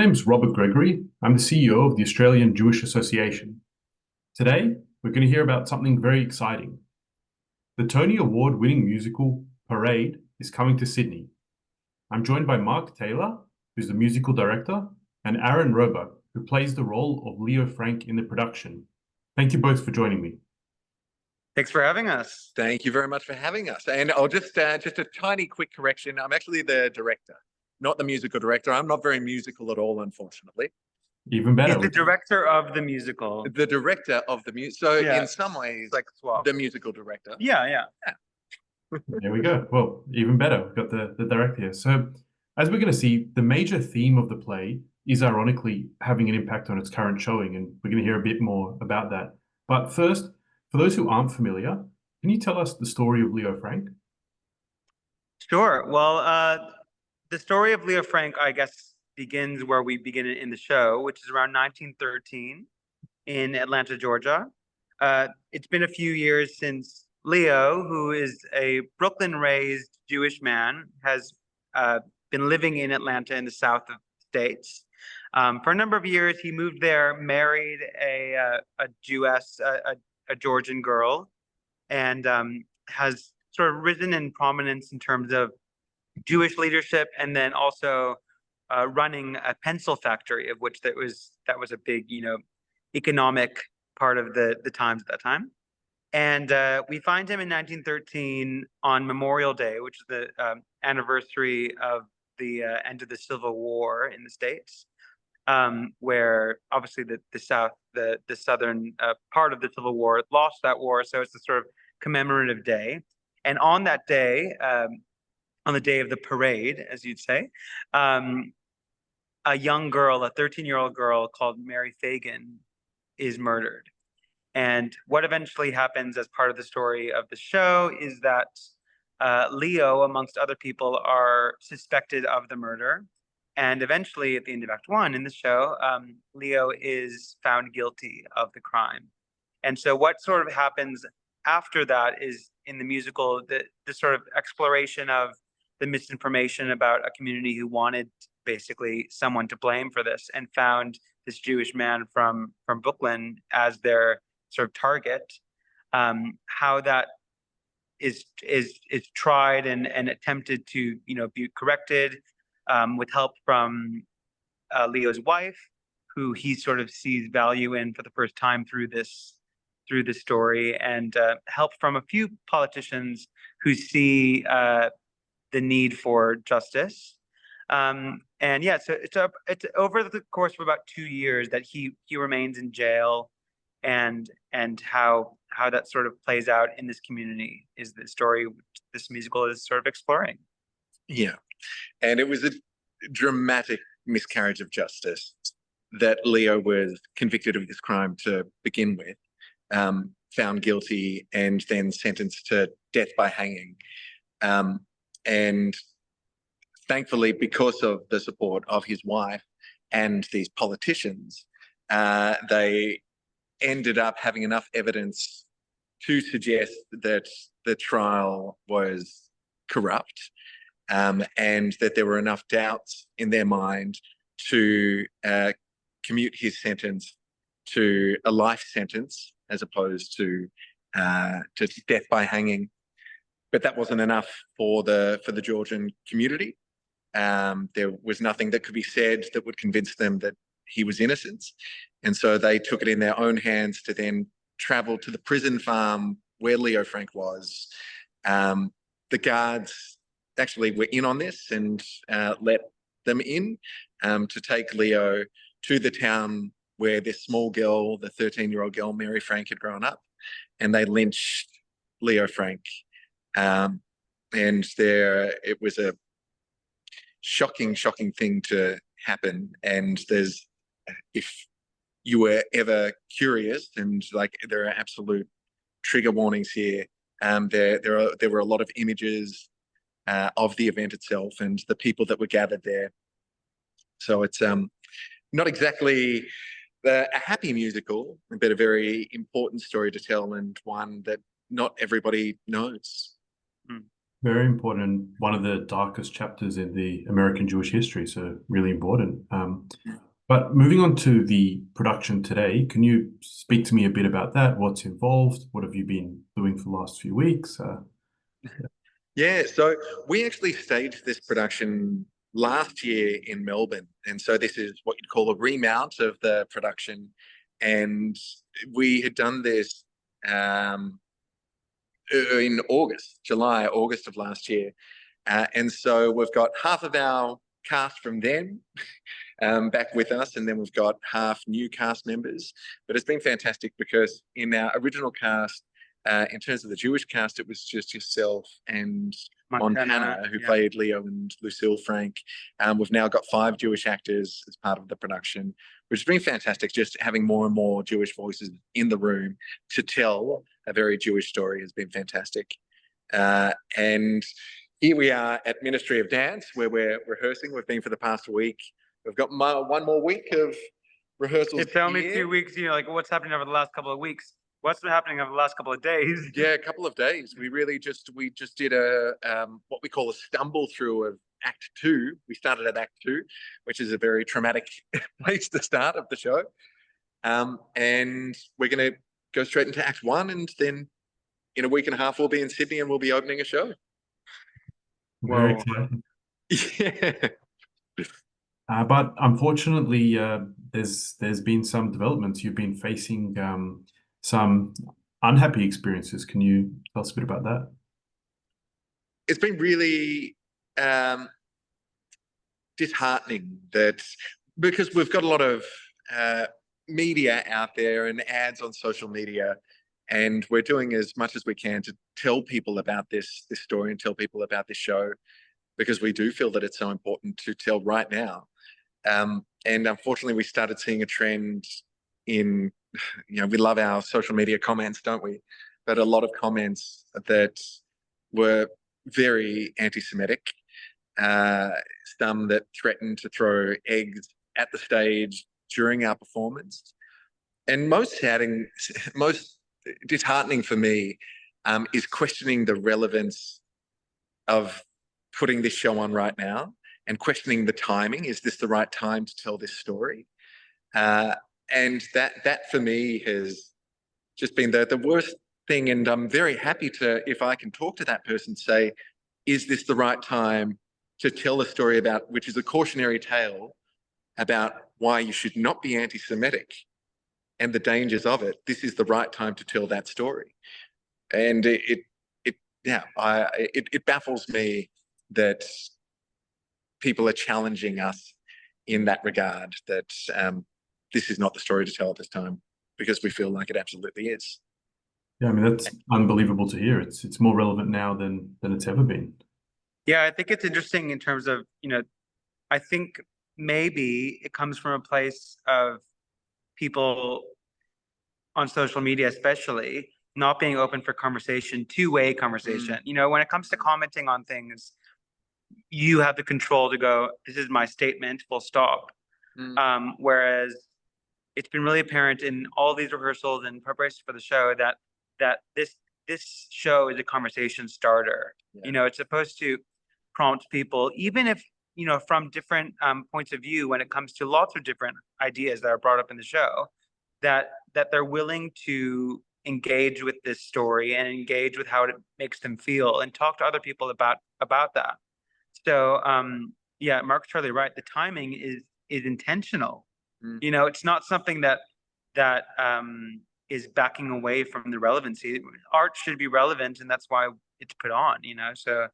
My name's Robert Gregory. I'm the CEO of the Australian Jewish Association. Today, we're going to hear about something very exciting. The Tony Award-winning musical Parade is coming to Sydney. I'm joined by Mark Taylor, who's the musical director, and Aaron Roebuck, who plays the role of Leo Frank in the production. Thank you both for joining me. Thanks for having us. Thank you very much for having us. And I'll just a tiny quick correction. I'm actually the director, not the musical director. I'm not very musical at all, unfortunately. Even better. He's the director of the musical. The director of the music. So Yeah. in some ways, Like swap. the musical director. Yeah. There we go. Well, even better. We've got the director here. So, as we're going to see, the major theme of the play is ironically having an impact on its current showing, and we're going to hear a bit more about that. But first, for those who aren't familiar, can you tell us the story of Leo Frank? Sure. Well, the story of Leo Frank, I guess, begins where we begin it in the show, which is around 1913 in Atlanta, Georgia. It's been a few years since Leo, who is a Brooklyn-raised Jewish man, has been living in Atlanta in the south of the States. For a number of years, he moved there, married a Jewess, a Georgian girl, and has sort of risen in prominence in terms of Jewish leadership, and then also running a pencil factory, of which that was a big, economic part of the times at that time. And we find him in 1913 on Memorial Day, which is the anniversary of the end of the Civil War in the States, where obviously the South, the southern part of the Civil War lost that war, so it's a sort of commemorative day. And on that day, on the day of the parade, as you'd say, a young girl, a 13-year-old girl called Mary Fagan, is murdered. And what eventually happens as part of the story of the show is that Leo, amongst other people, are suspected of the murder. And eventually, at the end of Act 1 in the show, Leo is found guilty of the crime. And so what sort of happens after that is, in the musical, the sort of exploration of the misinformation about a community who wanted basically someone to blame for this, and found this Jewish man from Brooklyn as their sort of target. How that is tried and attempted to be corrected, with help from Leo's wife, who he sort of sees value in for the first time through this story, and help from a few politicians who see the need for justice. And yeah, so it's over the course of about 2 years that he remains in jail, and how that sort of plays out in this community is the story this musical is sort of exploring. Yeah. And it was a dramatic miscarriage of justice that Leo was convicted of this crime to begin with, found guilty, and then sentenced to death by hanging. And thankfully, because of the support of his wife and these politicians, they ended up having enough evidence to suggest that the trial was corrupt, and that there were enough doubts in their mind to commute his sentence to a life sentence as opposed to death by hanging. But that wasn't enough for the Georgian community. There was nothing that could be said that would convince them that he was innocent. And so they took it in their own hands to then travel to the prison farm where Leo Frank was. The guards actually were in on this and let them in to take Leo to the town where this small girl, the 13-year-old girl, Mary Frank, had grown up. And they lynched Leo Frank. And it was a shocking thing to happen. And if you were ever curious, and there are absolute trigger warnings here, there were a lot of images of the event itself and the people that were gathered there. So it's not exactly a happy musical, but a very important story to tell, and one that not everybody knows. Very important. One of the darkest chapters in the American Jewish history, so really important. But moving on to the production today, can you speak to me a bit about that? What's involved? What have you been doing for the last few weeks? Yeah, so we actually staged this production last year in Melbourne. And so this is what you'd call a remount of the production. And we had done this in August of last year. And so we've got half of our cast from then back with us, and then we've got half new cast members. But it's been fantastic because in our original cast, in terms of the Jewish cast, it was just yourself and Montana, who played Leo and Lucille Frank. We've now got 5 Jewish actors as part of the production, which has been fantastic. Just having more and more Jewish voices in the room to tell a very Jewish story has been fantastic. And here we are at Ministry of Dance, where we're rehearsing. We've been for the past week. We've got one more week of rehearsals. It's only 2 weeks, like what's happening over the last couple of weeks? What's been happening over the last couple of days? Yeah, a couple of days. We just did a what we call a stumble through of Act 2. We started at Act 2, which is a very traumatic place to start of the show. And we're going to go straight into Act 1, and then in a week and a half we'll be in Sydney and we'll be opening a show. Very exciting. Yeah. But unfortunately, there's been some developments. You've been facing some unhappy experiences. Can you tell us a bit about that? It's been really disheartening that, because we've got a lot of media out there and ads on social media, and we're doing as much as we can to tell people about this story and tell people about this show, because we do feel that it's so important to tell right now. And unfortunately, we started seeing a trend in, we love our social media comments, don't we? But a lot of comments that were very anti-Semitic, some that threatened to throw eggs at the stage during our performance. And most disheartening for me is questioning the relevance of putting this show on right now, and questioning the timing. Is this the right time to tell this story? And that for me has just been the worst thing. And I'm very happy to, if I can talk to that person, say, is this the right time to tell a story about, which is a cautionary tale about why you should not be anti-Semitic and the dangers of it. This is the right time to tell that story. And it baffles me that people are challenging us in that regard, that this is not the story to tell at this time, because we feel like it absolutely is. Yeah, I mean, that's unbelievable to hear. It's more relevant now than it's ever been. Yeah, I think it's interesting in terms of, I think maybe it comes from a place of people on social media, especially, not being open for conversation, two-way conversation. When it comes to commenting on things, you have the control to go, this is my statement, full stop. Whereas it's been really apparent in all these rehearsals and preparation for the show that this show is a conversation starter. Yeah. It's supposed to prompt people, even if, from different points of view, when it comes to lots of different ideas that are brought up in the show, that they're willing to engage with this story and engage with how it makes them feel, and talk to other people about that. So yeah, Mark's totally right. The timing is intentional. It's not something that is backing away from the relevancy. Art should be relevant, and that's why it's put on. So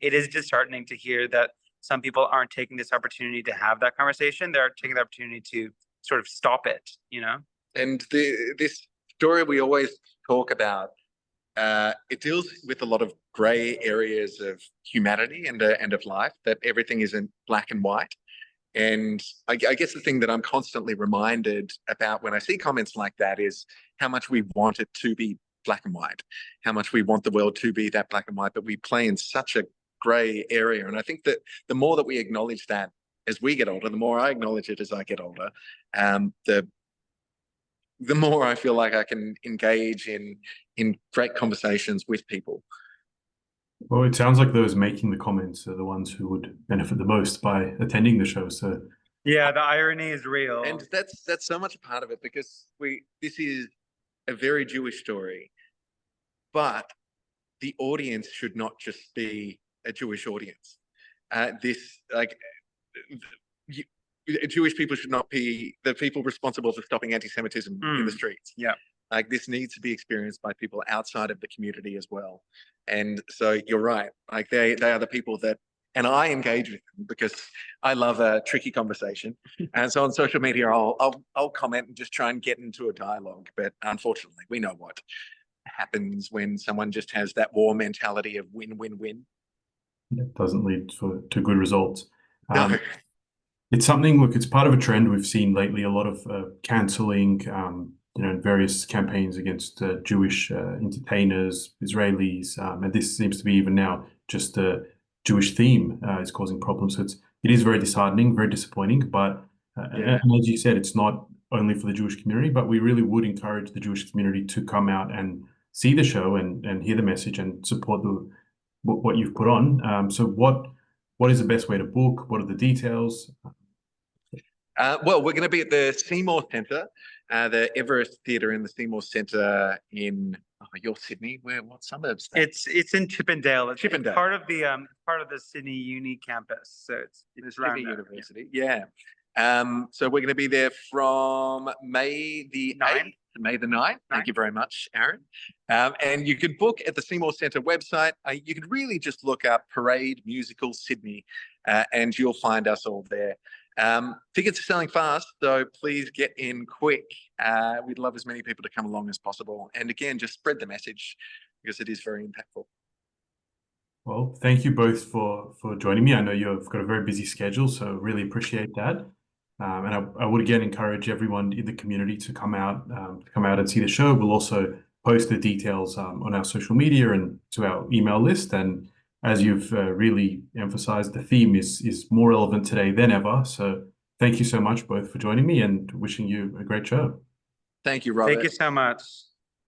it is disheartening to hear that some people aren't taking this opportunity to have that conversation. They're taking the opportunity to sort of stop it. And this story we always talk about, it deals with a lot of grey areas of humanity and of life, that everything isn't black and white. And I guess the thing that I'm constantly reminded about when I see comments like that is how much we want it to be black and white, how much we want the world to be that black and white, but we play in such a grey area. And I think that the more that we acknowledge that as we get older, the more I acknowledge it as I get older, the more I feel like I can engage in great conversations with people. Well, it sounds like those making the comments are the ones who would benefit the most by attending the show. So, Yeah, the irony is real. And that's so much a part of it because this is a very Jewish story, but the audience should not just be a Jewish audience. This like you, Jewish people should not be the people responsible for stopping anti-Semitism in the streets. Yeah. Like this needs to be experienced by people outside of the community as well. And so you're right. Like they are the people that, and I engage with them because I love a tricky conversation. And so on social media, I'll comment and just try and get into a dialogue. But unfortunately, we know what happens when someone just has that war mentality of win, win, win. it doesn't lead to good results. No. It's something, look, it's part of a trend we've seen lately, a lot of canceling, various campaigns against Jewish entertainers, Israelis, and this seems to be even now just a Jewish theme is causing problems. So it is very disheartening, very disappointing, but Yeah. and as you said, it's not only for the Jewish community, but we really would encourage the Jewish community to come out and see the show and hear the message and support what you've put on. So what is the best way to book? What are the details? Well, we're going to be at the Seymour Centre, the Everest Theatre in the Seymour Centre in your Sydney. What suburbs? It's in Chippendale. It's Chippendale. part of the Sydney Uni campus. So it's around Sydney there. University. Yeah. So we're going to be there from May the 8th to May the 9th. Thank you very much, Aaron. And you can book at the Seymour Centre website. You can really just look up Parade Musical Sydney and you'll find us all there. Tickets are selling fast, so please get in quick. We'd love as many people to come along as possible. And again, just spread the message because it is very impactful. Well, thank you both for joining me. I know you've got a very busy schedule, so really appreciate that. And I would again encourage everyone in the community to come out and see the show. We'll also post the details on our social media and to our email list. And as you've really emphasized, the theme is more relevant today than ever. So thank you so much both for joining me and wishing you a great show. Thank you, Robert. Thank you so much.